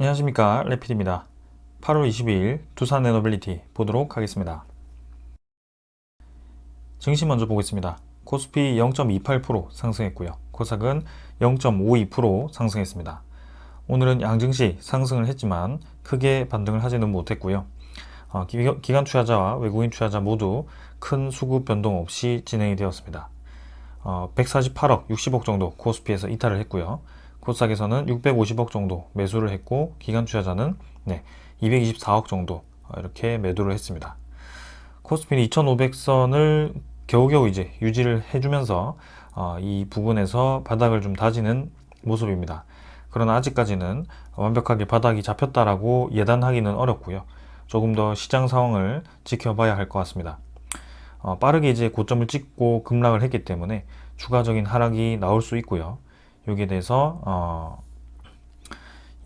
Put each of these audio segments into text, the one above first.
안녕하십니까, 레피드입니다. 8월 22일 두산 에너빌리티 보도록 하겠습니다. 증시 먼저 보겠습니다. 코스피 0.28% 상승했고요. 코스닥은 0.52% 상승했습니다. 오늘은 양증시 상승을 했지만 크게 반등을 하지는 못했고요. 기관 투자자와 외국인 투자자 모두 큰 수급 변동 없이 진행이 되었습니다. 148억, 60억 정도 코스피에서 이탈을 했고요. 코스닥에서는 650억 정도 매수를 했고 기관 투자자는 224억 정도 이렇게 매도를 했습니다. 코스피는 2500선을 겨우겨우 이제 유지를 해주면서 이 부근에서 바닥을 좀 다지는 모습입니다. 그러나 아직까지는 완벽하게 바닥이 잡혔다라고 예단하기는 어렵고요. 조금 더 시장 상황을 지켜봐야 할 것 같습니다. 빠르게 이제 고점을 찍고 급락을 했기 때문에 추가적인 하락이 나올 수 있고요. 여기에 대해서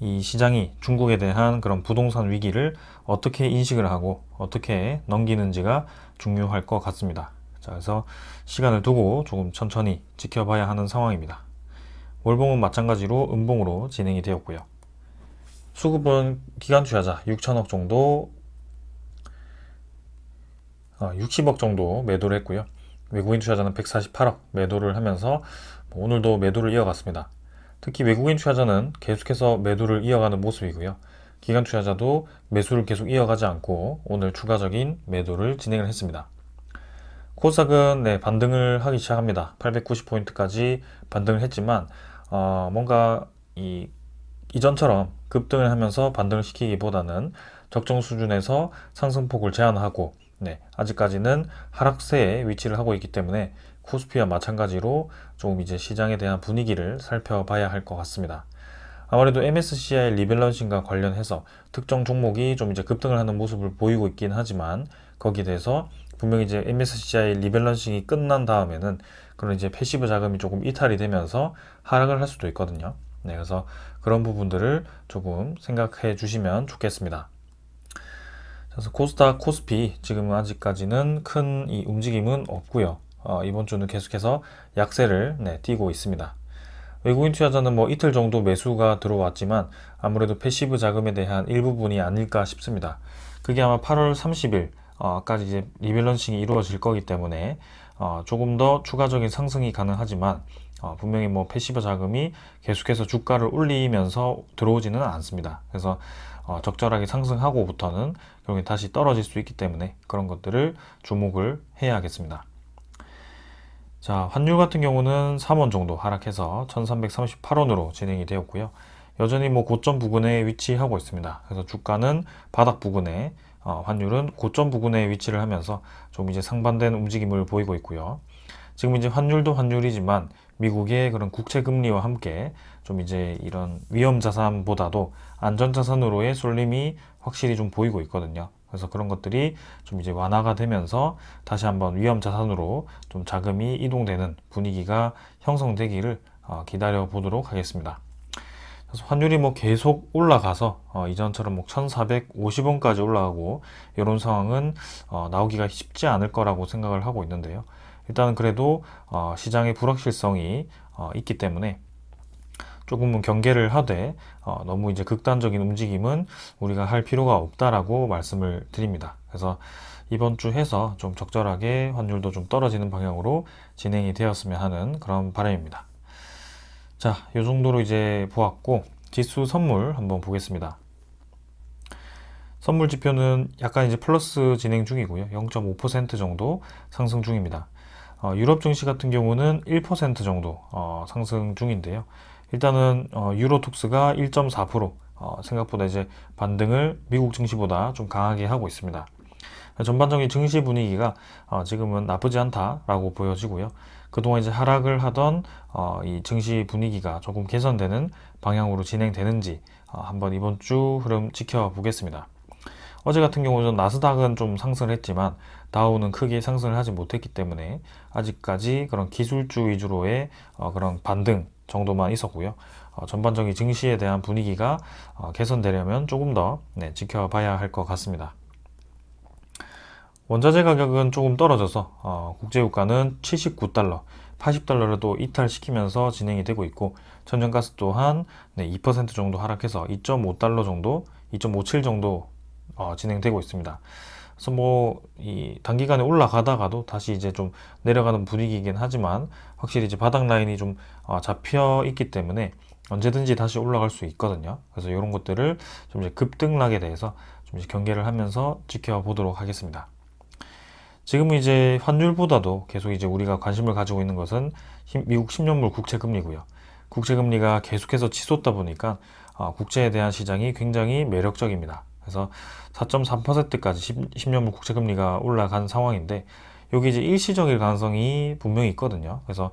이 시장이 중국에 대한 그런 부동산 위기를 어떻게 인식을 하고 어떻게 넘기는지가 중요할 것 같습니다. 자, 그래서 시간을 두고 조금 천천히 지켜봐야 하는 상황입니다. 월봉은 마찬가지로 음봉으로 진행이 되었고요. 수급은 기관 투자자 6천억 정도 60억 정도 매도를 했고요. 외국인 투자자는 148억 매도를 하면서 오늘도 매도를 이어갔습니다. 특히 외국인 투자자는 계속해서 매도를 이어가는 모습이고요. 기관 투자자도 매수를 계속 이어가지 않고 오늘 추가적인 매도를 진행을 했습니다. 코스닥은 반등을 하기 시작합니다. 890포인트까지 반등을 했지만 뭔가 이전처럼 급등을 하면서 반등을 시키기보다는 적정 수준에서 상승폭을 제한하고 아직까지는 하락세에 위치를 하고 있기 때문에 코스피와 마찬가지로 조금 이제 시장에 대한 분위기를 살펴봐야 할 것 같습니다. 아무래도 MSCI 리밸런싱과 관련해서 특정 종목이 좀 이제 급등을 하는 모습을 보이고 있긴 하지만 거기에 대해서 분명히 이제 MSCI 리밸런싱이 끝난 다음에는 그런 이제 패시브 자금이 조금 이탈이 되면서 하락을 할 수도 있거든요. 그래서 그런 부분들을 조금 생각해 주시면 좋겠습니다. 그래서 코스닥, 코스피 지금은 아직까지는 큰 이 움직임은 없고요. 이번 주는 계속해서 약세를 띄고 있습니다. 외국인 투자자는 뭐 이틀 정도 매수가 들어왔지만 아무래도 패시브 자금에 대한 일부분이 아닐까 싶습니다. 그게 아마 8월 30일까지 이제 리밸런싱이 이루어질 거기 때문에 조금 더 추가적인 상승이 가능하지만 분명히 뭐 패시브 자금이 계속해서 주가를 올리면서 들어오지는 않습니다. 그래서 적절하게 상승하고부터는 결국에 다시 떨어질 수 있기 때문에 그런 것들을 주목을 해야겠습니다. 자, 환율 같은 경우는 3원 정도 하락해서 1338원으로 진행이 되었고요. 여전히 뭐 고점 부근에 위치하고 있습니다. 그래서 주가는 바닥 부근에 환율은 고점 부근에 위치를 하면서 좀 이제 상반된 움직임을 보이고 있고요. 지금 이제 환율도 환율이지만 미국의 그런 국채 금리와 함께 좀 이제 이런 위험 자산보다도 안전 자산으로의 쏠림이 확실히 좀 보이고 있거든요. 그래서 그런 것들이 좀 이제 완화가 되면서 다시 한번 위험 자산으로 좀 자금이 이동되는 분위기가 형성되기를 기다려 보도록 하겠습니다. 그래서 환율이 뭐 계속 올라가서 이전처럼 뭐 1450원까지 올라가고 이런 상황은 나오기가 쉽지 않을 거라고 생각을 하고 있는데요. 일단은 그래도 시장의 불확실성이 있기 때문에 조금은 경계를 하되 너무 이제 극단적인 움직임은 우리가 할 필요가 없다라고 말씀을 드립니다. 그래서 이번 주 해서 좀 적절하게 환율도 좀 떨어지는 방향으로 진행이 되었으면 하는 그런 바람입니다. 자, 이 정도로 이제 보았고 지수 선물 한번 보겠습니다. 선물 지표는 약간 이제 플러스 진행 중이고요. 0.5% 정도 상승 중입니다. 유럽 증시 같은 경우는 1% 정도 상승 중인데요. 일단은 유로톡스가 1.4% 생각보다 이제 반등을 미국 증시보다 좀 강하게 하고 있습니다. 전반적인 증시 분위기가 지금은 나쁘지 않다라고 보여지고요. 그동안 이제 하락을 하던 이 증시 분위기가 조금 개선되는 방향으로 진행되는지 한번 이번 주 흐름 지켜보겠습니다. 어제 같은 경우는 나스닥은 좀 상승을 했지만 다우는 크게 상승을 하지 못했기 때문에 아직까지 그런 기술주 위주로의 그런 반등 정도만 있었고요. 전반적인 증시에 대한 분위기가 개선되려면 조금 더 지켜봐야 할 것 같습니다. 원자재 가격은 조금 떨어져서 국제유가는 79달러, $80를 또 이탈시키면서 진행이 되고 있고, 천연가스 또한 2% 정도 하락해서 $2.5 정도, 2.57 정도 진행되고 있습니다. 그래서 뭐 이 단기간에 올라가다가도 다시 이제 좀 내려가는 분위기이긴 하지만, 확실히 이제 바닥 라인이 좀 잡혀 있기 때문에 언제든지 다시 올라갈 수 있거든요. 그래서 이런 것들을 좀 이제 급등락에 대해서 좀 이제 경계를 하면서 지켜보도록 하겠습니다. 지금은 이제 환율보다도 계속 이제 우리가 관심을 가지고 있는 것은 미국 10년물 국채금리고요. 국채금리가 계속해서 치솟다 보니까 국채에 대한 시장이 굉장히 매력적입니다. 그래서 4.3%까지 10년물 국채금리가 올라간 상황인데, 여기 이제 일시적일 가능성이 분명히 있거든요. 그래서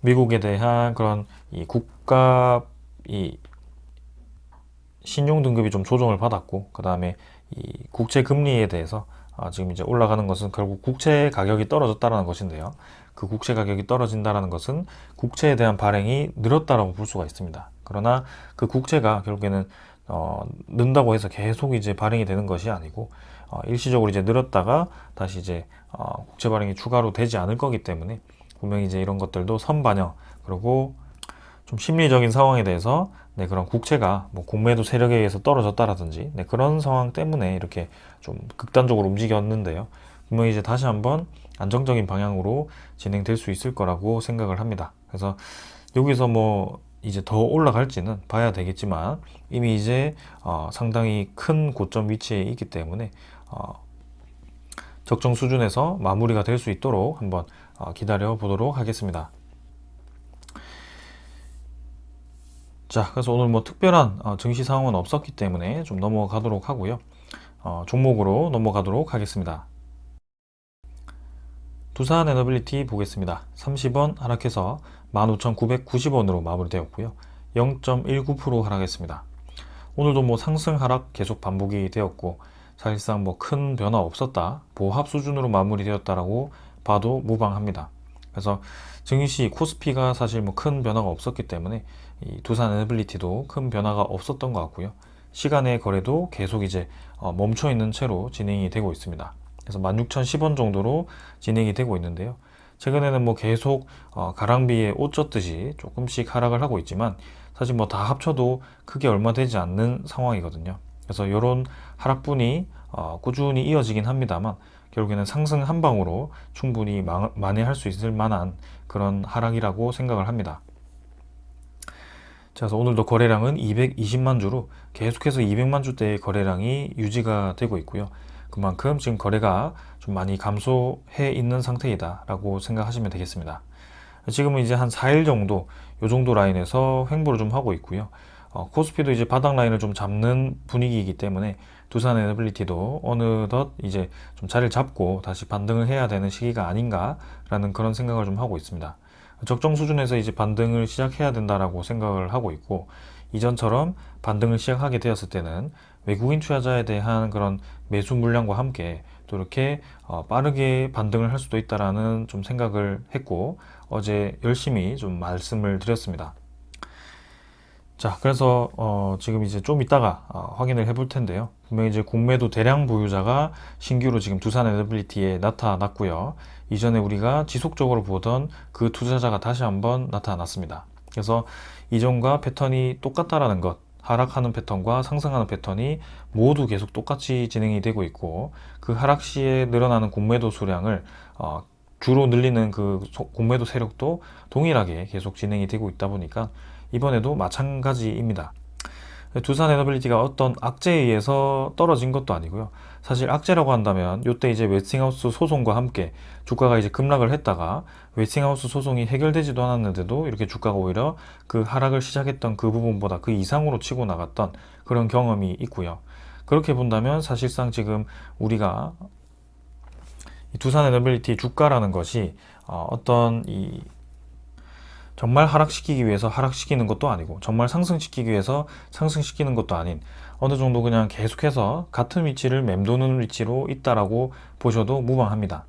미국에 대한 그런 이 국가 이 신용 등급이 좀 조정을 받았고, 그 다음에 이 국채 금리에 대해서 지금 이제 올라가는 것은 결국 국채 가격이 떨어졌다라는 것인데요. 그 국채 가격이 떨어진다라는 것은 국채에 대한 발행이 늘었다라고 볼 수가 있습니다. 그러나 그 국채가 결국에는 는다고 해서 계속 이제 발행이 되는 것이 아니고, 일시적으로 이제 늘었다가 다시 이제 국채 발행이 추가로 되지 않을 거기 때문에, 분명히 이제 이런 것들도 선반영, 그리고 좀 심리적인 상황에 대해서 그런 국채가 뭐 공매도 세력에 의해서 떨어졌다라든지 그런 상황 때문에 이렇게 좀 극단적으로 움직였는데요. 분명히 이제 다시 한번 안정적인 방향으로 진행될 수 있을 거라고 생각을 합니다. 그래서 여기서 뭐 이제 더 올라갈지는 봐야 되겠지만, 이미 이제 상당히 큰 고점 위치에 있기 때문에 적정 수준에서 마무리가 될 수 있도록 한번 기다려 보도록 하겠습니다. 자, 그래서 오늘 뭐 특별한 증시 상황은 없었기 때문에 좀 넘어가도록 하고요. 종목으로 넘어가도록 하겠습니다. 두산에너빌리티 보겠습니다. 30원 하락해서 15,990원으로 마무리되었고요. 0.19% 하락했습니다. 오늘도 뭐 상승 하락 계속 반복이 되었고, 사실상 뭐 큰 변화 없었다, 보합 수준으로 마무리되었다라고 봐도 무방합니다. 그래서 증시 코스피가 사실 뭐 큰 변화가 없었기 때문에 이 두산에너빌리티도 큰 변화가 없었던 것 같고요. 시간의 거래도 계속 이제 멈춰 있는 채로 진행이 되고 있습니다. 그래서 16,010원 정도로 진행이 되고 있는데요. 최근에는 뭐 계속 가랑비에 옷 젖듯이 조금씩 하락을 하고 있지만, 사실 뭐 다 합쳐도 크게 얼마 되지 않는 상황이거든요. 그래서 이런 하락분이 꾸준히 이어지긴 합니다만, 결국에는 상승 한 방으로 충분히 만회할 수 있을 만한 그런 하락이라고 생각을 합니다. 자, 그래서 오늘도 거래량은 220만 주로 계속해서 200만 주대의 거래량이 유지가 되고 있고요. 그만큼 지금 거래가 좀 많이 감소해 있는 상태이다 라고 생각하시면 되겠습니다. 지금은 이제 한 4일 정도 요 정도 라인에서 횡보를 좀 하고 있고요. 코스피도 이제 바닥 라인을 좀 잡는 분위기이기 때문에 두산에너빌리티도 어느덧 이제 좀 자리를 잡고 다시 반등을 해야 되는 시기가 아닌가라는 그런 생각을 좀 하고 있습니다. 적정 수준에서 이제 반등을 시작해야 된다라고 생각을 하고 있고, 이전처럼 반등을 시작하게 되었을 때는 외국인 투자자에 대한 그런 매수 물량과 함께 또 이렇게 빠르게 반등을 할 수도 있다라는 좀 생각을 했고, 어제 열심히 좀 말씀을 드렸습니다. 자, 그래서 지금 이제 좀 이따가 확인을 해볼 텐데요. 분명히 이제 공매도 대량 보유자가 신규로 지금 두산에너빌리티에 나타났고요. 이전에 우리가 지속적으로 보던 그 투자자가 다시 한번 나타났습니다. 그래서 이전과 패턴이 똑같다라는 것, 하락하는 패턴과 상승하는 패턴이 모두 계속 똑같이 진행이 되고 있고, 그 하락 시에 늘어나는 공매도 수량을 주로 늘리는 그 공매도 세력도 동일하게 계속 진행이 되고 있다 보니까 이번에도 마찬가지입니다. 두산에너빌리티가 어떤 악재에 의해서 떨어진 것도 아니고요. 사실 악재라고 한다면 이때 이제 웨스팅하우스 소송과 함께 주가가 이제 급락을 했다가 웨스팅하우스 소송이 해결되지도 않았는데도 이렇게 주가가 오히려 그 하락을 시작했던 그 부분보다 그 이상으로 치고 나갔던 그런 경험이 있고요. 그렇게 본다면 사실상 지금 우리가 두산에너빌리티 주가라는 것이 어떤 이 정말 하락시키기 위해서 하락시키는 것도 아니고, 정말 상승시키기 위해서 상승시키는 것도 아닌, 어느 정도 그냥 계속해서 같은 위치를 맴도는 위치로 있다라고 보셔도 무방합니다.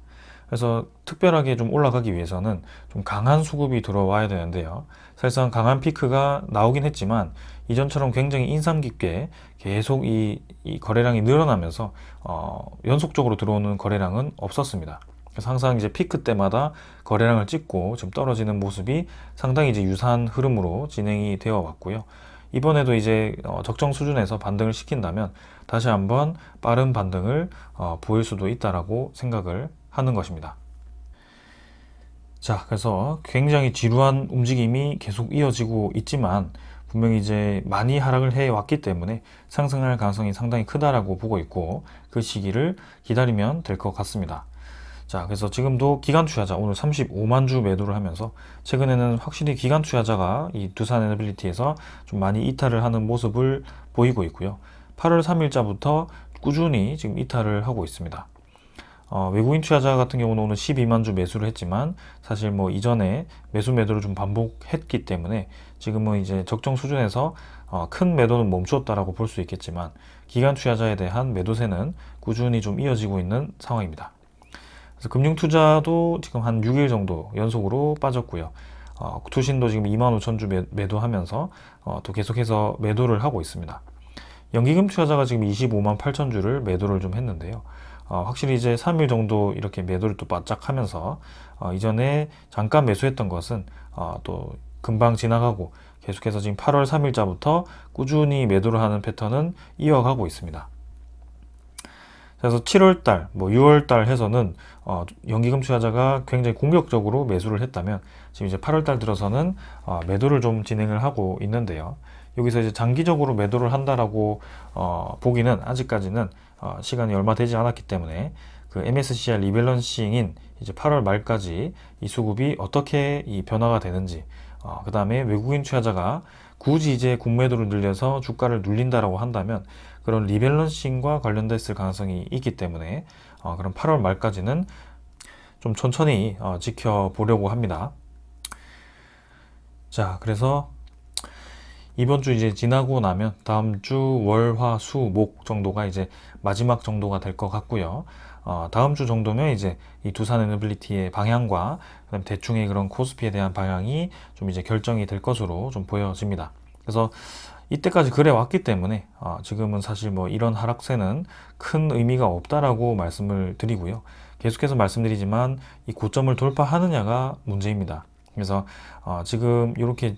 그래서 특별하게 좀 올라가기 위해서는 좀 강한 수급이 들어와야 되는데요. 사실상 강한 피크가 나오긴 했지만, 이전처럼 굉장히 인상 깊게 계속 이 거래량이 늘어나면서 연속적으로 들어오는 거래량은 없었습니다. 그래서 항상 이제 피크 때마다 거래량을 찍고 지금 떨어지는 모습이 상당히 이제 유사한 흐름으로 진행이 되어 왔고요. 이번에도 이제 적정 수준에서 반등을 시킨다면 다시 한번 빠른 반등을 보일 수도 있다라고 생각을 하는 것입니다. 자, 그래서 굉장히 지루한 움직임이 계속 이어지고 있지만 분명히 이제 많이 하락을 해 왔기 때문에 상승할 가능성이 상당히 크다라고 보고 있고 그 시기를 기다리면 될 것 같습니다. 자, 그래서 지금도 기관 투자자 오늘 35만 주 매도를 하면서 최근에는 확실히 기관 투자자가 이 두산 에너빌리티에서 좀 많이 이탈을 하는 모습을 보이고 있고요. 8월 3일자부터 꾸준히 지금 이탈을 하고 있습니다. 외국인 투자자 같은 경우는 오늘 12만 주 매수를 했지만 사실 뭐 이전에 매도를 좀 반복했기 때문에 지금은 이제 적정 수준에서 큰 매도는 멈추었다라고 볼 수 있겠지만 기관 투자자에 대한 매도세는 꾸준히 좀 이어지고 있는 상황입니다. 그래서 금융 투자도 지금 한 6일 정도 연속으로 빠졌고요. 투신도 지금 2만 5천 주 매도하면서 또 계속해서 매도를 하고 있습니다. 연기금 투자자가 지금 25만 8천 주를 매도를 좀 했는데요. 확실히 이제 3일 정도 이렇게 매도를 또 바짝 하면서 이전에 잠깐 매수했던 것은 또 금방 지나가고 계속해서 지금 8월 3일자부터 꾸준히 매도를 하는 패턴은 이어가고 있습니다. 그래서 7월달, 뭐 6월달 해서는 연기금 투자자가 굉장히 공격적으로 매수를 했다면 지금 이제 8월달 들어서는 매도를 좀 진행을 하고 있는데요. 여기서 이제 장기적으로 매도를 한다라고 보기는 아직까지는 시간이 얼마 되지 않았기 때문에 그 MSCI 리밸런싱인 이제 8월 말까지 이 수급이 어떻게 이 변화가 되는지 그 다음에 외국인 투자자가 굳이 이제 국매도를 늘려서 주가를 눌린다라고 한다면 그런 리밸런싱과 관련됐을 가능성이 있기 때문에 그럼 8월 말까지는 좀 천천히 지켜보려고 합니다. 자, 그래서 이번 주 이제 지나고 나면 다음 주 월, 화, 수, 목 정도가 이제 마지막 정도가 될 것 같고요. 다음 주 정도면 이제 이 두산 에너빌리티의 방향과 그다음 대충의 그런 코스피에 대한 방향이 좀 이제 결정이 될 것으로 좀 보여집니다. 그래서 이때까지 그래 왔기 때문에 지금은 사실 뭐 이런 하락세는 큰 의미가 없다라고 말씀을 드리고요. 계속해서 말씀드리지만 이 고점을 돌파하느냐가 문제입니다. 그래서 지금 이렇게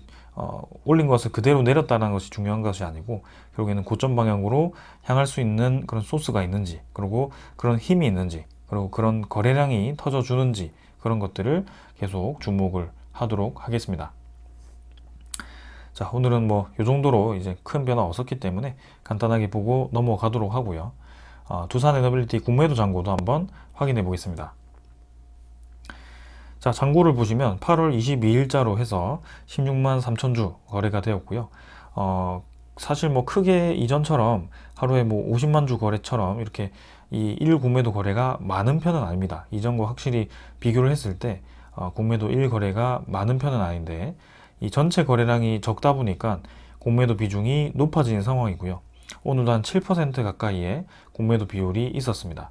올린 것을 그대로 내렸다는 것이 중요한 것이 아니고 결국에는 고점 방향으로 향할 수 있는 그런 소스가 있는지, 그리고 그런 힘이 있는지, 그리고 그런 거래량이 터져주는지 그런 것들을 계속 주목을 하도록 하겠습니다. 자, 오늘은 뭐 이 정도로 이제 큰 변화 없었기 때문에 간단하게 보고 넘어가도록 하고요. 두산 에너빌리티 국매도 잔고도 한번 확인해 보겠습니다. 자, 잔고를 보시면 8월 22일자로 해서 16만 3천 주 거래가 되었고요. 사실 뭐 크게 이전처럼 하루에 뭐 50만 주 거래처럼 이렇게 이 일 국매도 거래가 많은 편은 아닙니다. 이전과 확실히 비교를 했을 때 국매도 일 거래가 많은 편은 아닌데 이 전체 거래량이 적다 보니까 공매도 비중이 높아진 상황이고요. 오늘도 한 7% 가까이의 공매도 비율이 있었습니다.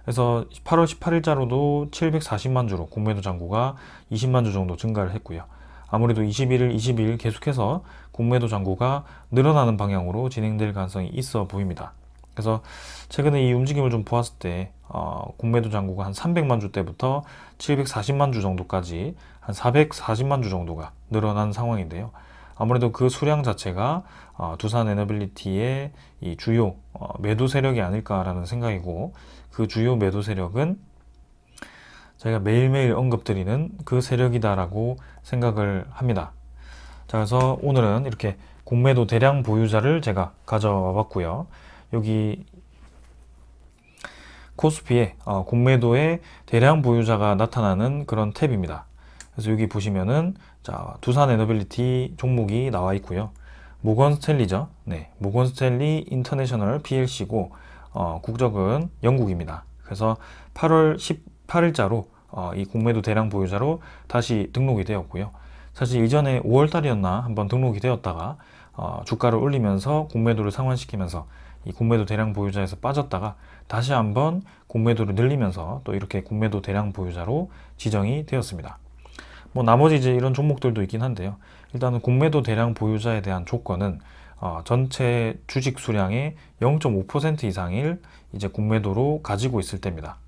그래서 8월 18일자로도 740만 주로 공매도 잔고가 20만 주 정도 증가를 했고요. 아무래도 21일, 22일 계속해서 공매도 잔고가 늘어나는 방향으로 진행될 가능성이 있어 보입니다. 그래서 최근에 이 움직임을 좀 보았을 때 공매도 잔고가 한 300만 주 때부터 740만 주 정도까지 한 440만 주 정도가 늘어난 상황인데요. 아무래도 그 수량 자체가 두산 에너빌리티의 이 주요 매도 세력이 아닐까라는 생각이고 그 주요 매도 세력은 제가 매일매일 언급드리는 그 세력이다라고 생각을 합니다. 자, 그래서 오늘은 이렇게 공매도 대량 보유자를 제가 가져와 봤고요. 여기 코스피에 공매도의 대량 보유자가 나타나는 그런 탭입니다. 그래서 여기 보시면은 자, 두산 에너빌리티 종목이 나와 있고요. 모건 스탠리죠. 네, 모건 스탠리 인터내셔널 PLC고 국적은 영국입니다. 그래서 8월 18일자로 이 공매도 대량 보유자로 다시 등록이 되었고요. 사실 이전에 5월달이었나 한번 등록이 되었다가 주가를 올리면서 공매도를 상환시키면서 이 공매도 대량 보유자에서 빠졌다가 다시 한번 공매도를 늘리면서 또 이렇게 공매도 대량 보유자로 지정이 되었습니다. 뭐 나머지 이제 이런 종목들도 있긴 한데요. 일단은 공매도 대량 보유자에 대한 조건은 전체 주식 수량의 0.5% 이상을 이제 공매도로 가지고 있을 때입니다.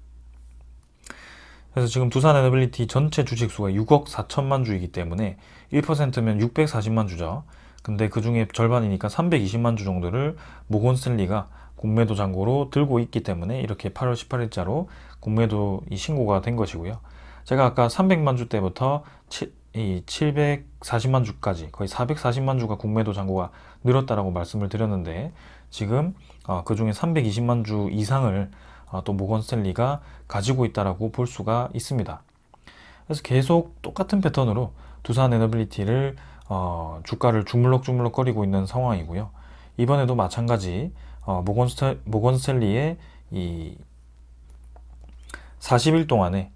그래서 지금 두산에너빌리티 전체 주식수가 6억 4천만 주이기 때문에 1%면 640만 주죠. 근데 그 중에 절반이니까 320만 주 정도를 모건스탠리가 공매도 잔고로 들고 있기 때문에 이렇게 8월 18일자로 공매도 신고가 된 것이고요. 제가 아까 300만 주 때부터 이 740만 주까지 거의 440만 주가 공매도 잔고가 늘었다라고 말씀을 드렸는데 지금 그 중에 320만 주 이상을 또 모건스탠리가 가지고 있다라고 볼 수가 있습니다. 그래서 계속 똑같은 패턴으로 두산에너빌리티를 주가를 주물럭주물럭 거리고 있는 상황이고요. 이번에도 마찬가지 모건스탠리의 이 40일 동안에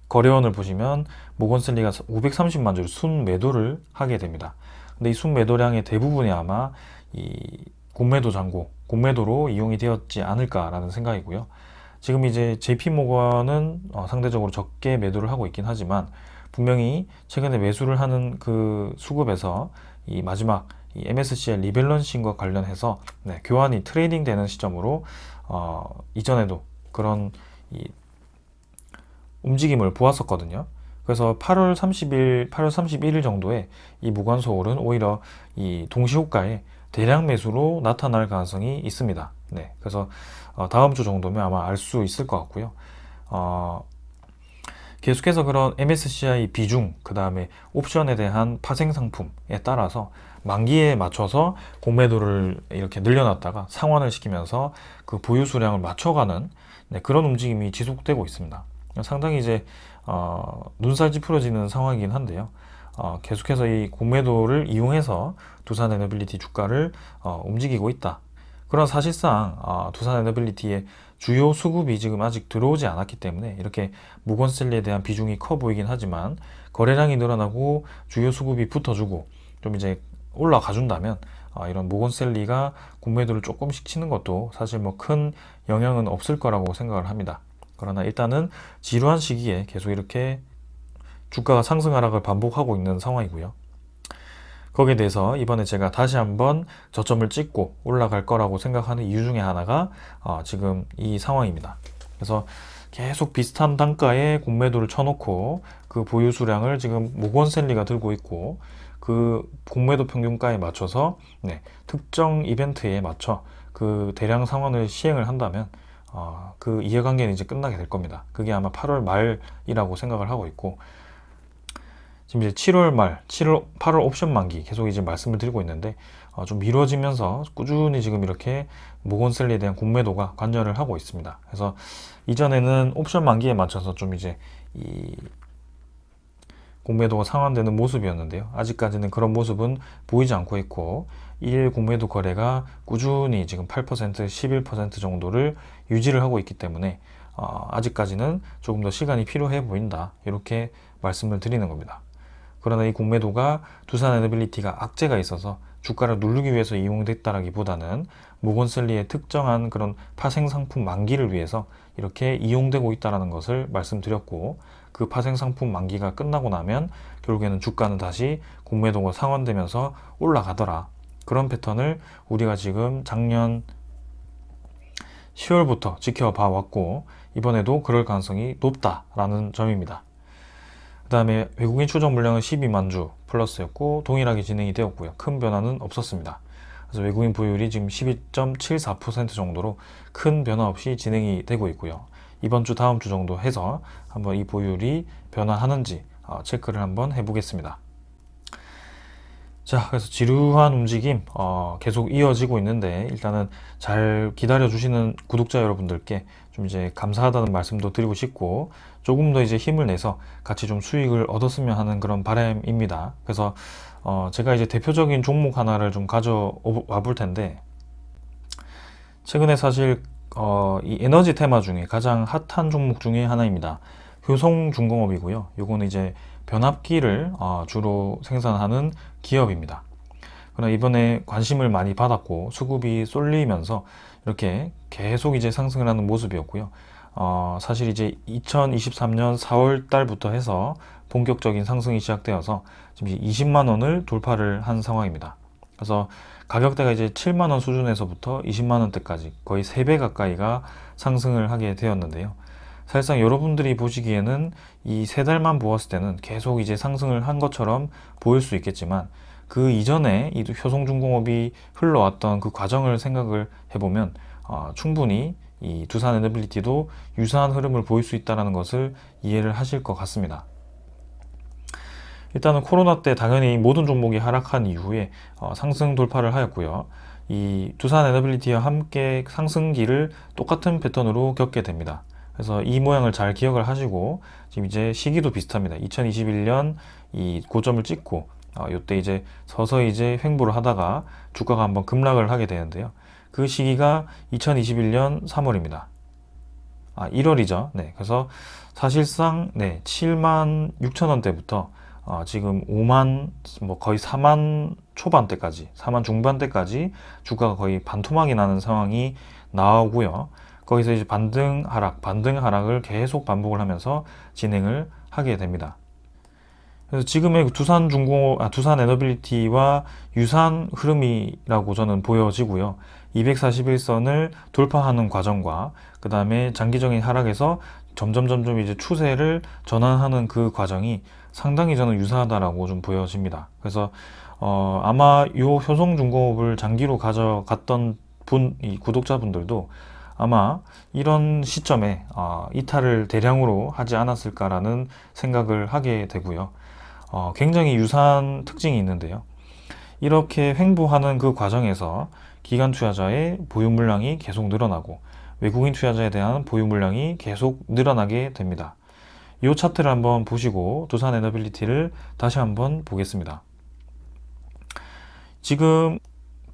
거래원을 보시면 모건스탠리가 530만 주를 순매도를 하게 됩니다. 근데 이 순매도량의 대부분이 아마 이 공매도 잔고, 공매도로 이용이 되었지 않을까라는 생각이고요. 지금 이제 JP모건은 상대적으로 적게 매도를 하고 있긴 하지만 분명히 최근에 매수를 하는 그 수급에서 이 마지막 이 MSCI 리밸런싱과 관련해서 교환이 트레이딩 되는 시점으로 이전에도 그런 이 움직임을 보았었거든요. 그래서 8월 31일 정도에 이 무관소홀은 오히려 이 동시호가에 대량 매수로 나타날 가능성이 있습니다. 네, 그래서 다음 주 정도면 아마 알 수 있을 것 같고요. 계속해서 그런 MSCI 비중, 그 다음에 옵션에 대한 파생 상품에 따라서 만기에 맞춰서 공매도를 이렇게 늘려놨다가 상환을 시키면서 그 보유 수량을 맞춰가는 그런 움직임이 지속되고 있습니다. 상당히 이제 눈살찌 풀어지는 상황이긴 한데요. 계속해서 이 공매도를 이용해서 두산에너빌리티 주가를 움직이고 있다. 그러나 사실상 두산에너빌리티의 주요 수급이 지금 아직 들어오지 않았기 때문에 이렇게 모건스탠리에 대한 비중이 커 보이긴 하지만 거래량이 늘어나고 주요 수급이 붙어주고 좀 이제 올라가 준다면 이런 모건스탠리가 공매도를 조금씩 치는 것도 사실 뭐 큰 영향은 없을 거라고 생각을 합니다. 그러나 일단은 지루한 시기에 계속 이렇게 주가가 상승 하락을 반복하고 있는 상황이고요. 거기에 대해서 이번에 제가 다시 한번 저점을 찍고 올라갈 거라고 생각하는 이유 중에 하나가 지금 이 상황입니다. 그래서 계속 비슷한 단가에 공매도를 쳐놓고 그 보유 수량을 지금 모건스탠리가 들고 있고 그 공매도 평균가에 맞춰서 특정 이벤트에 맞춰 그 대량 상환을 시행을 한다면 그 이해관계는 이제 끝나게 될 겁니다. 그게 아마 8월 말이라고 생각을 하고 있고 지금 이제 7월 말, 8월 옵션 만기 계속 이제 말씀을 드리고 있는데 좀 미뤄지면서 꾸준히 지금 이렇게 모건스탠리에 대한 공매도가 관여를 하고 있습니다. 그래서 이전에는 옵션 만기에 맞춰서 좀 이제 이 공매도가 상환되는 모습이었는데요. 아직까지는 그런 모습은 보이지 않고 있고 1일 공매도 거래가 꾸준히 지금 8%, 11% 정도를 유지를 하고 있기 때문에 아직까지는 조금 더 시간이 필요해 보인다. 이렇게 말씀을 드리는 겁니다. 그러나 이 공매도가 두산에너빌리티가 악재가 있어서 주가를 누르기 위해서 이용됐다라기보다는 모건스탠리의 특정한 그런 파생 상품 만기를 위해서 이렇게 이용되고 있다는 것을 말씀드렸고 그 파생 상품 만기가 끝나고 나면 결국에는 주가는 다시 공매도가 상환되면서 올라가더라. 그런 패턴을 우리가 지금 작년 10월부터 지켜봐 왔고 이번에도 그럴 가능성이 높다라는 점입니다. 그 다음에 외국인 추정 물량은 12만 주 플러스였고 동일하게 진행이 되었고요. 큰 변화는 없었습니다. 그래서 외국인 보유율이 지금 12.74% 정도로 큰 변화 없이 진행이 되고 있고요. 이번 주 다음 주 정도 해서 한번 이 보유율이 변화하는지 체크를 한번 해보겠습니다. 자, 그래서 지루한 움직임 계속 이어지고 있는데 일단은 잘 기다려 주시는 구독자 여러분들께 좀 이제 감사하다는 말씀도 드리고 싶고 조금 더 이제 힘을 내서 같이 좀 수익을 얻었으면 하는 그런 바람입니다. 그래서 제가 이제 대표적인 종목 하나를 좀 가져와 볼 텐데 최근에 사실 이 에너지 테마 중에 가장 핫한 종목 중에 하나입니다. 효성중공업이고요. 요거는 이제 변압기를 주로 생산하는 기업입니다. 그러나 이번에 관심을 많이 받았고 수급이 쏠리면서 이렇게 계속 이제 상승을 하는 모습이었고요. 사실 이제 2023년 4월 달부터 해서 본격적인 상승이 시작되어서 지금 20만 원을 돌파를 한 상황입니다. 그래서 가격대가 이제 7만 원 수준에서부터 20만 원대까지 거의 3배 가까이가 상승을 하게 되었는데요. 사실상 여러분들이 보시기에는 이 세 달만 보았을 때는 계속 이제 상승을 한 것처럼 보일 수 있겠지만 그 이전에 이 효성중공업이 흘러왔던 그 과정을 생각을 해보면 충분히 이 두산에너빌리티도 유사한 흐름을 보일 수 있다는 것을 이해를 하실 것 같습니다. 일단은 코로나 때 당연히 모든 종목이 하락한 이후에 상승 돌파를 하였고요. 이 두산에너빌리티와 함께 상승기를 똑같은 패턴으로 겪게 됩니다. 그래서 이 모양을 잘 기억을 하시고 지금 이제 시기도 비슷합니다. 2021년 이 고점을 찍고 이때 이제 서서히 이제 횡보를 하다가 주가가 한번 급락을 하게 되는데요. 그 시기가 2021년 3월입니다. 1월이죠. 네, 그래서 사실상 7만 6천 원대부터 지금 5만 뭐 거의 4만 초반대까지 4만 중반대까지 주가가 거의 반토막이 나는 상황이 나오고요. 거기서 이제 반등 하락을 계속 반복을 하면서 진행을 하게 됩니다. 그래서 지금의 두산에너빌리티와 유사한 흐름이라고 저는 보여지고요. 241선을 돌파하는 과정과 그 다음에 장기적인 하락에서 점점 이제 추세를 전환하는 그 과정이 상당히 저는 유사하다라고 좀 보여집니다. 그래서 아마 요 효성중공업을 장기로 가져갔던 이 구독자분들도 아마 이런 시점에 이탈을 대량으로 하지 않았을까라는 생각을 하게 되고요. 굉장히 유사한 특징이 있는데요. 이렇게 횡보하는 그 과정에서 기관 투자자의 보유 물량이 계속 늘어나고 외국인 투자자에 대한 보유 물량이 계속 늘어나게 됩니다. 이 차트를 한번 보시고 두산에너빌리티를 다시 한번 보겠습니다. 지금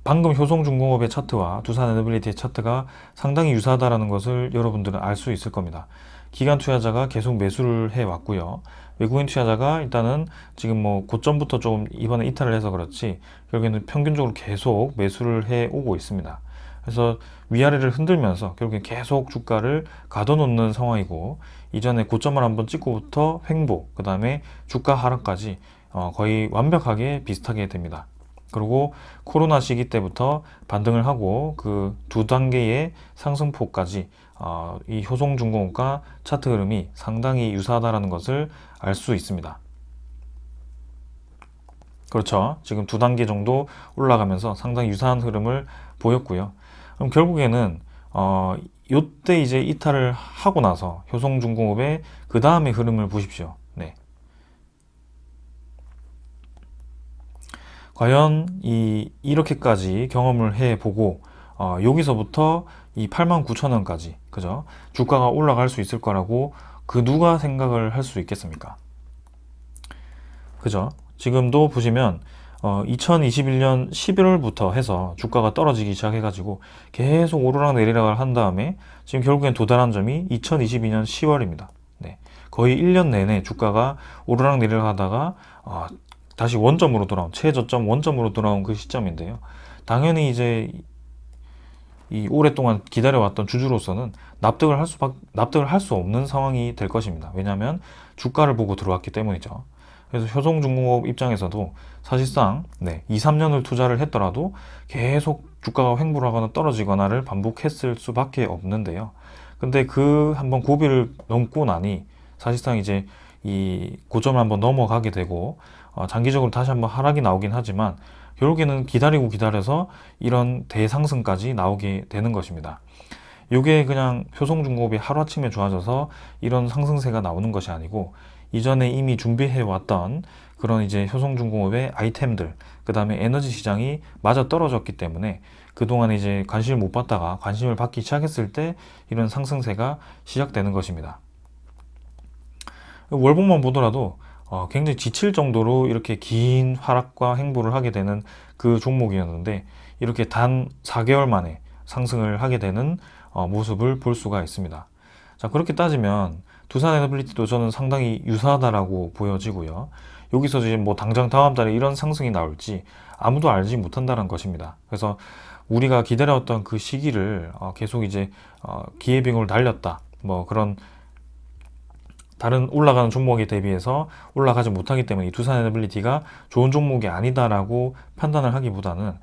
방금 효성중공업의 차트와 두산에너빌리티의 차트가 상당히 유사하다는 것을 여러분들은 알 수 있을 겁니다. 기관 투자자가 계속 매수를 해 왔고요. 외국인 투자자가 일단은 지금 뭐 고점부터 좀 이번에 이탈을 해서 그렇지 결국에는 평균적으로 계속 매수를 해 오고 있습니다. 그래서 위아래를 흔들면서 결국엔 계속 주가를 가둬놓는 상황이고 이전에 고점을 한번 찍고부터 횡보, 그 다음에 주가 하락까지 거의 완벽하게 비슷하게 됩니다. 그리고 코로나 시기 때부터 반등을 하고 그 두 단계의 상승폭까지 이 효성중공업과 차트 흐름이 상당히 유사하다는 것을 알 수 있습니다. 그렇죠. 지금 두 단계 정도 올라가면서 상당히 유사한 흐름을 보였고요. 그럼 결국에는 요때 이제 이탈을 하고 나서 효성중공업의 그 다음의 흐름을 보십시오. 네. 과연 이렇게까지 경험을 해보고 여기서부터 이 89,000원까지 그죠? 주가가 올라갈 수 있을 거라고 그 누가 생각을 할 수 있겠습니까? 그죠? 지금도 보시면 2021년 11월부터 해서 주가가 떨어지기 시작해가지고 계속 오르락 내리락을 한 다음에 지금 결국엔 도달한 점이 2022년 10월입니다. 네. 거의 1년 내내 주가가 오르락 내리락 하다가 다시 원점으로 돌아온 최저점 원점으로 돌아온 그 시점인데요. 당연히 이제 이 오랫동안 기다려왔던 주주로서는 납득을 할 수 없는 상황이 될 것입니다. 왜냐하면 주가를 보고 들어왔기 때문이죠. 그래서 효성중공업 입장에서도 사실상 2, 3년을 투자를 했더라도 계속 주가가 횡보를 하거나 떨어지거나를 반복했을 수밖에 없는데요. 근데 그 한번 고비를 넘고 나니 사실상 이제 이 고점을 한번 넘어가게 되고 장기적으로 다시 한번 하락이 나오긴 하지만 결국에는 기다려서 이런 대상승까지 나오게 되는 것입니다. 이게 그냥 효성중공업이 하루아침에 좋아져서 이런 상승세가 나오는 것이 아니고 이전에 이미 준비해 왔던 그런 이제 효성중공업의 아이템들, 그 다음에 에너지 시장이 맞아 떨어졌기 때문에 그동안 이제 관심을 못 받다가 관심을 받기 시작했을 때 이런 상승세가 시작되는 것입니다. 월봉만 보더라도 굉장히 지칠 정도로 이렇게 긴 하락과 횡보를 하게 되는 그 종목이었는데 이렇게 단 4개월 만에 상승을 하게 되는 모습을 볼 수가 있습니다. 자, 그렇게 따지면 두산에너빌리티도 저는 상당히 유사하다라고 보여지고요. 여기서 이제 뭐 당장 다음 달에 이런 상승이 나올지 아무도 알지 못한다는 것입니다. 그래서 우리가 기다려왔던 그 시기를 계속 이제 기회비용을 날렸다. 뭐 그런 다른 올라가는 종목에 대비해서 올라가지 못하기 때문에 이 두산에너빌리티가 좋은 종목이 아니다라고 판단을 하기보다는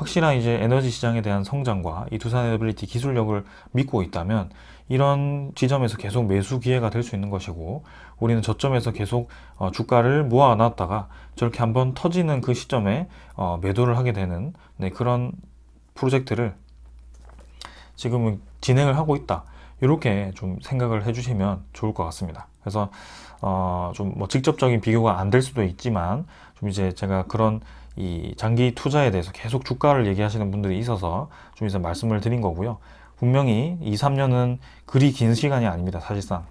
확실한 이제 에너지 시장에 대한 성장과 이 두산에너빌리티 기술력을 믿고 있다면 이런 지점에서 계속 매수 기회가 될 수 있는 것이고, 우리는 저점에서 계속 주가를 모아놨다가 저렇게 한번 터지는 그 시점에 매도를 하게 되는, 네, 그런 프로젝트를 지금은 진행을 하고 있다, 이렇게 좀 생각을 해주시면 좋을 것 같습니다. 그래서 좀 뭐 직접적인 비교가 안 될 수도 있지만, 좀 이제 제가 그런 이 장기 투자에 대해서 계속 주가를 얘기하시는 분들이 있어서 좀 이제 말씀을 드린 거고요. 분명히 2, 3년은 그리 긴 시간이 아닙니다, 사실상.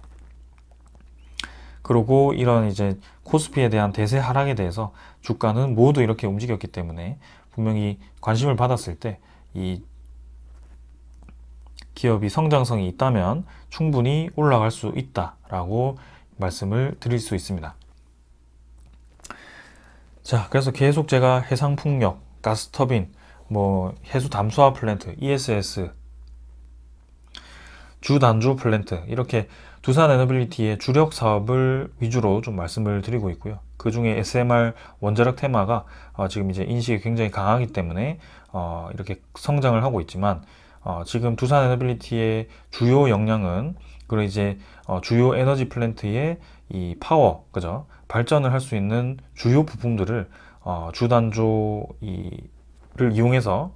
그리고 이런 이제 코스피에 대한 대세 하락에 대해서 주가는 모두 이렇게 움직였기 때문에 분명히 관심을 받았을 때 이 기업이 성장성이 있다면 충분히 올라갈 수 있다라고 말씀을 드릴 수 있습니다. 자, 그래서 계속 제가 해상풍력, 가스터빈, 뭐 해수 담수화 플랜트, ESS, 주단조 플랜트, 이렇게 두산에너빌리티의 주력 사업을 위주로 좀 말씀을 드리고 있고요. 그 중에 SMR 원자력 테마가 지금 이제 인식이 굉장히 강하기 때문에 이렇게 성장을 하고 있지만, 지금 두산에너빌리티의 주요 역량은 그리고 이제 주요 에너지 플랜트의 이 파워, 그죠? 발전을 할 수 있는 주요 부품들을 주단조를 이용해서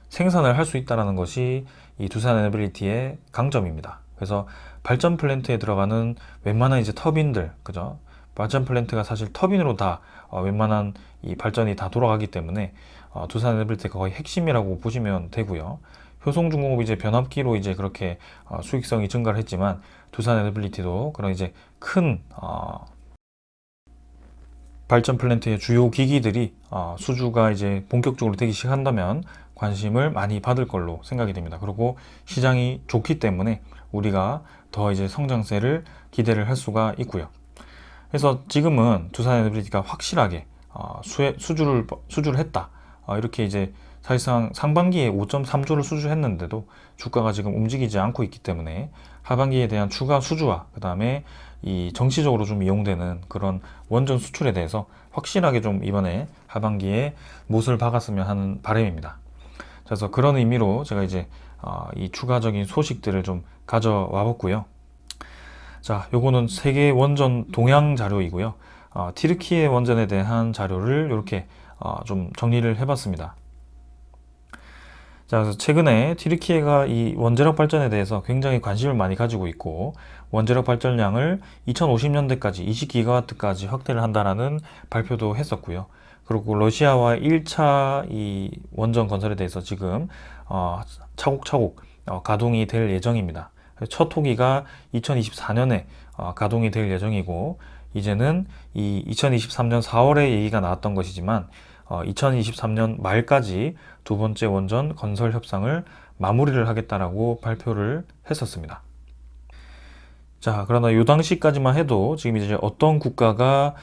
생산을 할 수 있다는 것이 이 두산에너빌리티의 강점입니다. 그래서 발전 플랜트에 들어가는 웬만한 이제 터빈들, 그죠? 발전 플랜트가 사실 터빈으로 다 웬만한 이 발전이 다 돌아가기 때문에 두산에너빌리티가 거의 핵심이라고 보시면 되고요. 효성중공업이 이제 변압기로 이제 그렇게 수익성이 증가를 했지만, 두산에너빌리티도 그런 이제 큰 발전 플랜트의 주요 기기들이 수주가 이제 본격적으로 되기 시작한다면 관심을 많이 받을 걸로 생각이 됩니다. 그리고 시장이 좋기 때문에 우리가 더 이제 성장세를 기대를 할 수가 있고요. 그래서 지금은 두산에너빌리티가 확실하게 수주를 했다, 이렇게 이제 사실상 상반기에 5.3조를 수주했는데도 주가가 지금 움직이지 않고 있기 때문에 하반기에 대한 추가 수주와 그 다음에 이 정치적으로 좀 이용되는 그런 원전 수출에 대해서 확실하게 좀 이번에 하반기에 못을 박았으면 하는 바람입니다. 그래서 그런 의미로 제가 이제 이 추가적인 소식들을 좀 가져와 봤고요. 자, 요거는 세계 원전 동향 자료이고요. 튀르키예 원전에 대한 자료를 이렇게 좀 정리를 해봤습니다. 자, 그래서 최근에 튀르키예가 이 원자력 발전에 대해서 굉장히 관심을 많이 가지고 있고, 원자력 발전량을 2050년대까지 20기가와트까지 확대를 한다라는 발표도 했었고요. 그리고 러시아와 1차 이 원전 건설에 대해서 지금 차곡차곡 가동이 될 예정입니다. 첫 호기가 2024년에 가동이 될 예정이고, 이제는 이 2023년 4월에 얘기가 나왔던 것이지만 2023년 말까지 두 번째 원전 건설 협상을 마무리를 하겠다라고 발표를 했었습니다. 자, 그러나 이 당시까지만 해도 지금 이제 어떤 국가가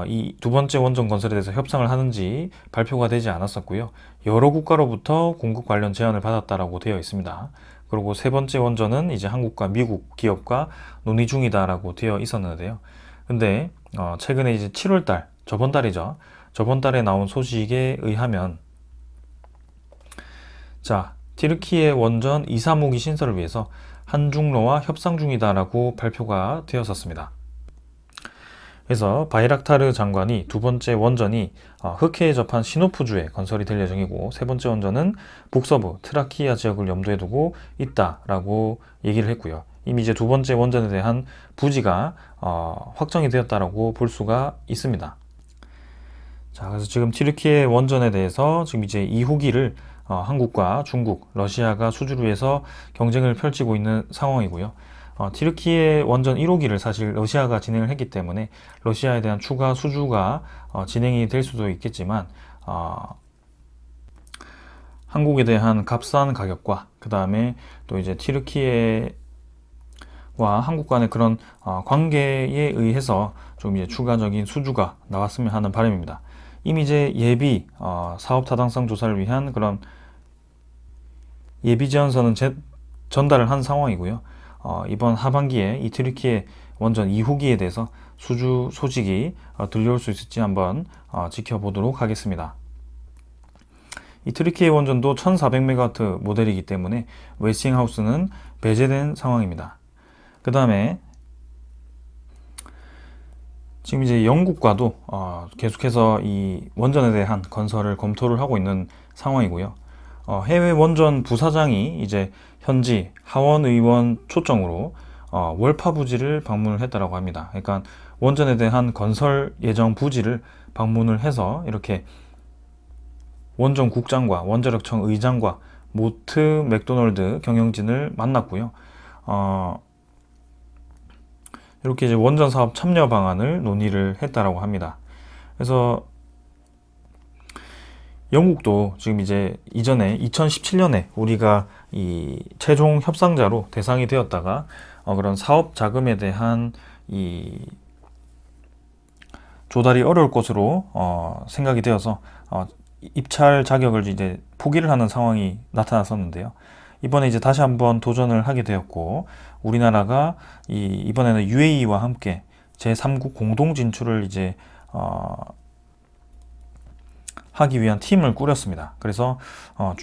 이 두 번째 원전 건설에 대해서 협상을 하는지 발표가 되지 않았었고요. 여러 국가로부터 공급 관련 제안을 받았다라고 되어 있습니다. 그리고 세 번째 원전은 이제 한국과 미국 기업과 논의 중이다라고 되어 있었는데요. 근데 최근에 이제 7월달, 저번 달이죠. 저번 달에 나온 소식에 의하면, 자, 튀르키예 원전 2, 3호기 신설을 위해서 한중로와 협상 중이다라고 발표가 되었었습니다. 그래서 바이락타르 장관이 두 번째 원전이 흑해에 접한 시노프주에 건설이 될 예정이고, 세 번째 원전은 북서부 트라키아 지역을 염두에 두고 있다라고 얘기를 했고요. 이미 이제 두 번째 원전에 대한 부지가 확정이 되었다라고 볼 수가 있습니다. 자, 그래서 지금 튀르키예 원전에 대해서 지금 이제 2호기를 한국과 중국, 러시아가 수주를 위해서 경쟁을 펼치고 있는 상황이고요. 튀르키예 원전 1호기를 사실 러시아가 진행을 했기 때문에 러시아에 대한 추가 수주가 진행이 될 수도 있겠지만, 한국에 대한 값싼 가격과 그 다음에 또 이제 튀르키예와 한국 간의 그런 관계에 의해서 좀 이제 추가적인 수주가 나왔으면 하는 바람입니다. 이미 이제 예비 사업 타당성 조사를 위한 그런 예비 제안서는 전달을 한 상황이고요. 이번 하반기에 이 튀르키예 원전 2호기에 대해서 수주 소식이 들려올 수 있을지 한번 지켜보도록 하겠습니다. 이 트리키에 원전도 1400메가와트 모델이기 때문에 웨스팅하우스는 배제된 상황입니다. 그 다음에 지금 이제 영국과도 계속해서 이 원전에 대한 건설을 검토를 하고 있는 상황이고요. 해외 원전 부사장이 이제 현지 하원 의원 초청으로 월파 부지를 방문을 했다라고 합니다. 그러니까 원전에 대한 건설 예정 부지를 방문을 해서 이렇게 원전 국장과 원자력청 의장과 모트 맥도널드 경영진을 만났고요. 이렇게 이제 원전 사업 참여 방안을 논의를 했다라고 합니다. 그래서 영국도 지금 이제 이전에 2017년에 우리가 이 최종 협상자로 대상이 되었다가 그런 사업 자금에 대한 이 조달이 어려울 것으로 생각이 되어서 입찰 자격을 이제 포기를 하는 상황이 나타났었는데요. 이번에 이제 다시 한번 도전을 하게 되었고, 우리나라가 이번에는 UAE와 함께 제3국 공동 진출을 이제 하기 위한 팀을 꾸렸습니다. 그래서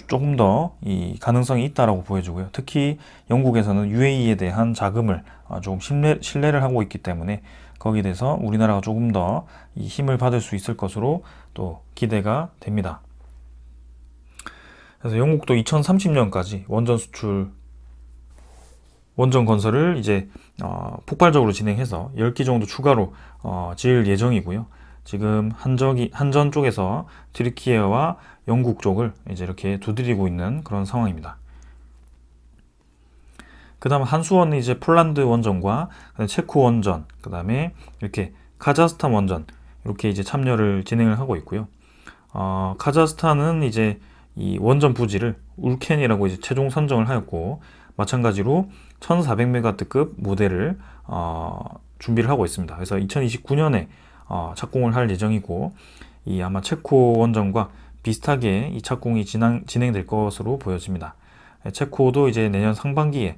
조금 더 이 가능성이 있다라고 보여지고요. 특히 영국에서는 UAE에 대한 자금을 조금 신뢰를 하고 있기 때문에 거기에 대해서 우리나라가 조금 더 이 힘을 받을 수 있을 것으로 또 기대가 됩니다. 그래서 영국도 2030년까지 원전 건설을 이제 폭발적으로 진행해서 10기 정도 추가로 지을 예정이고요. 지금 한전 쪽에서 튀르키예와 영국 쪽을 이제 이렇게 두드리고 있는 그런 상황입니다. 그 다음 한수원은 이제 폴란드 원전과 체코 원전, 그 다음에 이렇게 카자흐스탄 원전 이렇게 이제 참여를 진행을 하고 있고요. 카자흐스탄은 이제 이 원전 부지를 울켄이라고 이제 최종 선정을 하였고, 마찬가지로 1400메가와트급 모델을 준비를 하고 있습니다. 그래서 2029년에 착공을 할 예정이고, 이 아마 체코 원전과 비슷하게 이 착공이 진행될 것으로 보여집니다. 체코도 이제 내년 상반기에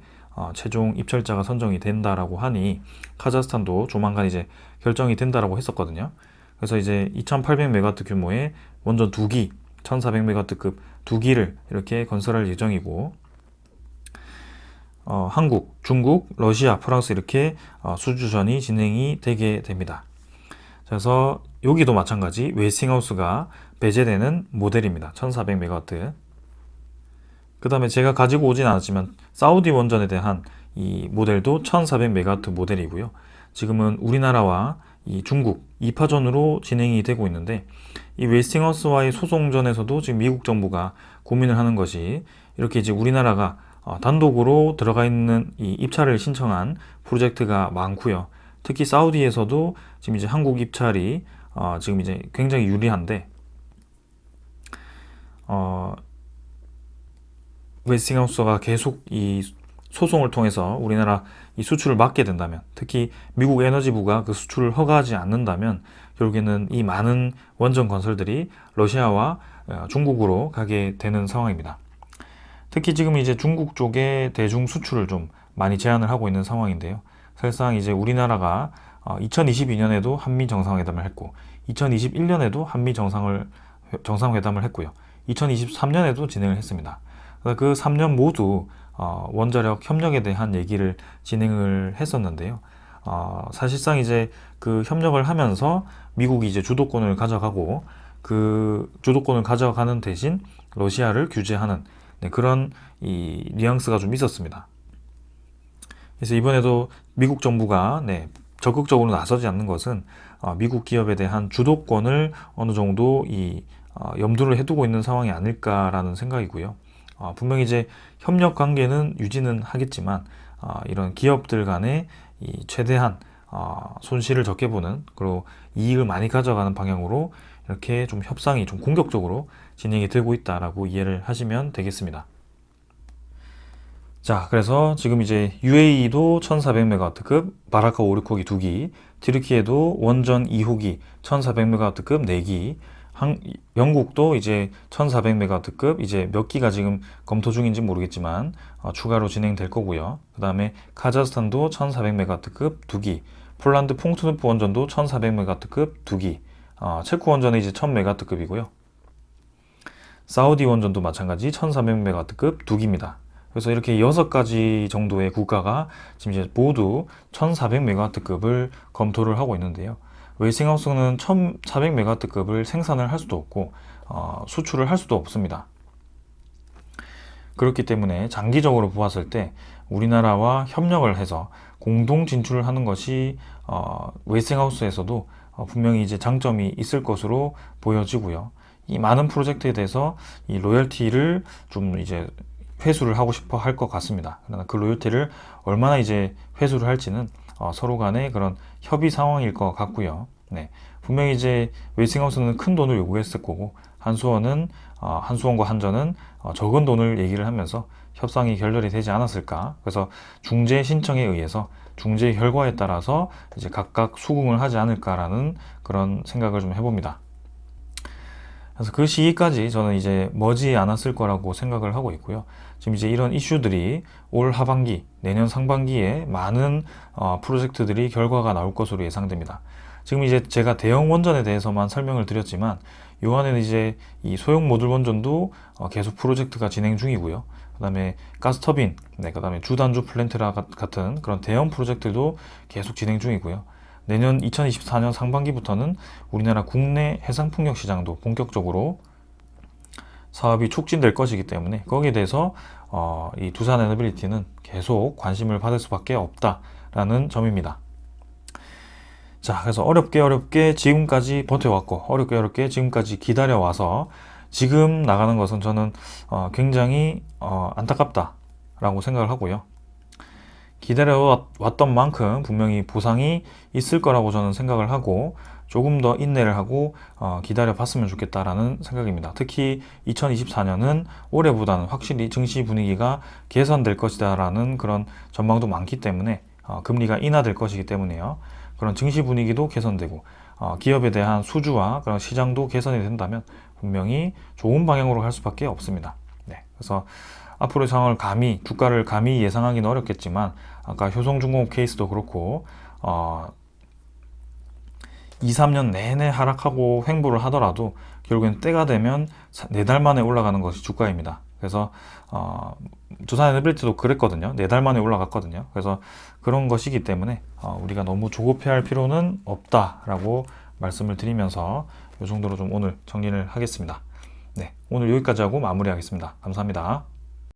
최종 입찰자가 선정이 된다라고 하니 카자흐스탄도 조만간 이제 결정이 된다라고 했었거든요. 그래서 이제 2800메가와트 규모의 원전 2기, 1400메가와트급 2기를 이렇게 건설할 예정이고, 한국, 중국, 러시아, 프랑스 이렇게 수주전이 진행이 되게 됩니다. 그래서 여기도 마찬가지 웨스팅하우스가 배제되는 모델입니다. 1400메가와트. 그 다음에 제가 가지고 오진 않았지만 사우디 원전에 대한 이 모델도 1400메가와트 모델이고요. 지금은 우리나라와 이 중국 2파전으로 진행이 되고 있는데, 이 웨스팅하우스와의 소송전에서도 지금 미국 정부가 고민을 하는 것이 이렇게 이제 우리나라가 단독으로 들어가 있는 이 입찰을 신청한 프로젝트가 많고요. 특히 사우디에서도 지금 이제 한국 입찰이 지금 이제 굉장히 유리한데, 웨스팅하우스가 계속 이 소송을 통해서 우리나라 이 수출을 막게 된다면, 특히 미국 에너지부가 그 수출을 허가하지 않는다면 결국에는 이 많은 원전 건설들이 러시아와 중국으로 가게 되는 상황입니다. 특히 지금 이제 중국 쪽에 대중 수출을 좀 많이 제한을 하고 있는 상황인데요. 사실상 이제 우리나라가 2022년에도 한미 정상회담을 했고, 2021년에도 한미 정상회담을 했고요. 2023년에도 진행을 했습니다. 그 3년 모두 원자력 협력에 대한 얘기를 진행을 했었는데요. 사실상 이제 그 협력을 하면서 미국이 이제 주도권을 가져가고, 그 주도권을 가져가는 대신 러시아를 규제하는 그런 이 뉘앙스가 좀 있었습니다. 그래서 이번에도 미국 정부가 적극적으로 나서지 않는 것은 미국 기업에 대한 주도권을 어느 정도 염두를 해두고 있는 상황이 아닐까라는 생각이고요. 분명히 이제 협력 관계는 유지는 하겠지만 이런 기업들 간의 이 최대한 손실을 적게 보는, 그리고 이익을 많이 가져가는 방향으로 이렇게 좀 협상이 좀 공격적으로 진행이 되고 있다라고 이해를 하시면 되겠습니다. 자, 그래서 지금 이제 UAE도 1400메가와트급 바라카 오르코기 2기, 튀르키예도 원전 2호기 1400메가와트급 4기, 영국도 이제 1400메가와트급 이제 몇 기가 지금 검토 중인지 모르겠지만 추가로 진행될 거고요. 그 다음에 카자흐스탄도 1400메가와트급 2기, 폴란드 퐁투누프 원전도 1400메가와트급 2기, 체코 원전은 이제 1000메가와트급이고요. 사우디 원전도 마찬가지 1400메가와트급 두 기입니다. 그래서 이렇게 6가지 정도의 국가가 지금 이제 모두 1400메가와트급을 검토를 하고 있는데요. 웨이스팅하우스는 1400메가와트급을 생산을 할 수도 없고 수출을 할 수도 없습니다. 그렇기 때문에 장기적으로 보았을 때 우리나라와 협력을 해서 공동 진출을 하는 것이 웨이스팅하우스에서도 분명히 이제 장점이 있을 것으로 보여지고요. 이 많은 프로젝트에 대해서 이 로열티를 좀 이제 회수를 하고 싶어 할 것 같습니다. 그러나 그 로열티를 얼마나 이제 회수를 할지는 서로 간의 그런 협의 상황일 것 같고요. 네, 분명히 이제 웨이스팅하우스는 큰 돈을 요구했을 거고 한수원과 한전은 적은 돈을 얘기를 하면서 협상이 결렬이 되지 않았을까. 그래서 중재 신청에 의해서 중재 결과에 따라서 이제 각각 수긍을 하지 않을까라는 그런 생각을 좀 해봅니다. 그래서 그 시기까지 저는 이제 머지 않았을 거라고 생각을 하고 있고요. 지금 이제 이런 이슈들이 올 하반기, 내년 상반기에 많은 프로젝트들이 결과가 나올 것으로 예상됩니다. 지금 이제 제가 대형 원전에 대해서만 설명을 드렸지만 요 안에는 이제 이 소형 모듈 원전도 계속 프로젝트가 진행 중이고요. 그다음에 가스터빈, 그 다음에 주단주 플랜트라 같은 그런 대형 프로젝트도 계속 진행 중이고요. 내년 2024년 상반기부터는 우리나라 국내 해상풍력 시장도 본격적으로 사업이 촉진될 것이기 때문에 거기에 대해서 이 두산 에너빌리티는 계속 관심을 받을 수밖에 없다라는 점입니다. 자, 그래서 어렵게 지금까지 버텨왔고 어렵게 지금까지 기다려와서 지금 나가는 것은 저는 굉장히 안타깝다라고 생각을 하고요. 기다려왔던 만큼 분명히 보상이 있을 거라고 저는 생각을 하고 조금 더 인내를 하고 기다려 봤으면 좋겠다라는 생각입니다. 특히 2024년은 올해보다는 확실히 증시 분위기가 개선될 것이다 라는 그런 전망도 많기 때문에 금리가 인하될 것이기 때문에요. 그런 증시 분위기도 개선되고 기업에 대한 수주와 그런 시장도 개선이 된다면 분명히 좋은 방향으로 갈 수밖에 없습니다. 네, 그래서 앞으로의 상황을 주가를 감히 예상하기는 어렵겠지만 아까 효성중공업 케이스도 그렇고 2, 3년 내내 하락하고 횡보를 하더라도 결국엔 때가 되면 4달 만에 올라가는 것이 주가입니다. 그래서 두산 에너빌리티도 그랬거든요. 4달 만에 올라갔거든요. 그래서 그런 것이기 때문에 우리가 너무 조급해할 필요는 없다라고 말씀을 드리면서 이 정도로 좀 오늘 정리를 하겠습니다. 네, 오늘 여기까지 하고 마무리하겠습니다. 감사합니다.